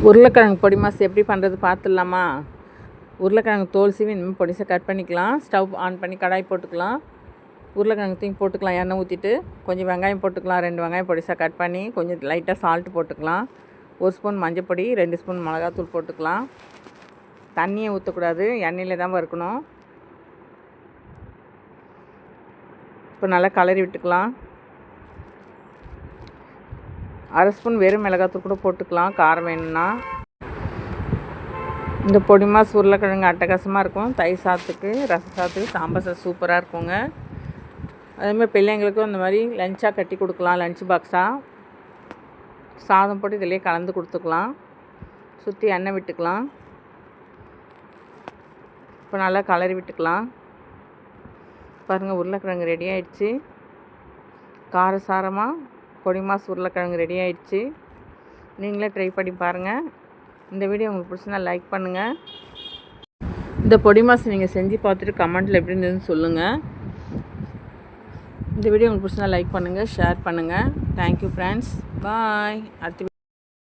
உருளைக்கிழங்கு பொடி மாஸ் எப்படி பண்ணுறது பார்த்துடலாமா? உருளைக்கிழங்கு தோல் சீவி இனிமேல் பொடிசாக கட் பண்ணிக்கலாம். ஸ்டவ் ஆன் பண்ணி கடாய் போட்டுக்கலாம். உருளைக்கிழங்கு தூக்கி போட்டுக்கலாம். எண்ணெய் ஊற்றிட்டு கொஞ்சம் வெங்காயம் போட்டுக்கலாம். 2 வெங்காயம் பொடிசாக கட் பண்ணி கொஞ்சம் லைட்டாக சால்ட்டு போட்டுக்கலாம். 1 ஸ்பூன் மஞ்சள் பொடி, 2 ஸ்பூன் மிளகாத்தூள் போட்டுக்கலாம். தண்ணியை ஊற்றக்கூடாது, எண்ணெயில் தான் வறுக்கணும். இப்போ நல்லா கலரி விட்டுக்கலாம். 1/2 ஸ்பூன் வெறும் மிளகாத்தூள் கூட போட்டுக்கலாம், காரம் வேணும்னா. இந்த பொடி மாஸ் உருளைக்கிழங்கு அட்டகாசமாக இருக்கும். தயிர் சாதத்துக்கு, ரச சாதத்துக்கு, சாம்பார் சாதம் சூப்பராக இருக்குங்க. அதேமாதிரி பிள்ளைங்களுக்கும் இந்த மாதிரி லஞ்சாக கட்டி கொடுக்கலாம். லஞ்ச் பாக்ஸாக சாதம் போட்டு இதிலே கலந்து கொடுத்துக்கலாம். சுற்றி எண்ணெய் விட்டுக்கலாம். இப்போ நல்லா கலரி விட்டுக்கலாம். பாருங்கள், உருளைக்கிழங்கு ரெடி ஆகிடுச்சு. காரசாரமாக பொடி மாஸ் உருளைக்கிழங்கு ரெடி ஆகிடுச்சு. நீங்களே ட்ரை பண்ணி பாருங்கள். இந்த வீடியோ உங்களுக்கு பிடிச்சிருந்தா லைக் பண்ணுங்கள். இந்த பொடி மாஸ் நீங்கள் செஞ்சு பார்த்துட்டு கமெண்ட்டில் எப்படி இருந்ததுன்னு சொல்லுங்கள். இந்த வீடியோ உங்களுக்கு பிடிச்சிருந்தா லைக் பண்ணுங்கள், ஷேர் பண்ணுங்கள். தேங்க்யூ ஃப்ரெண்ட்ஸ், பாய். அடுத்த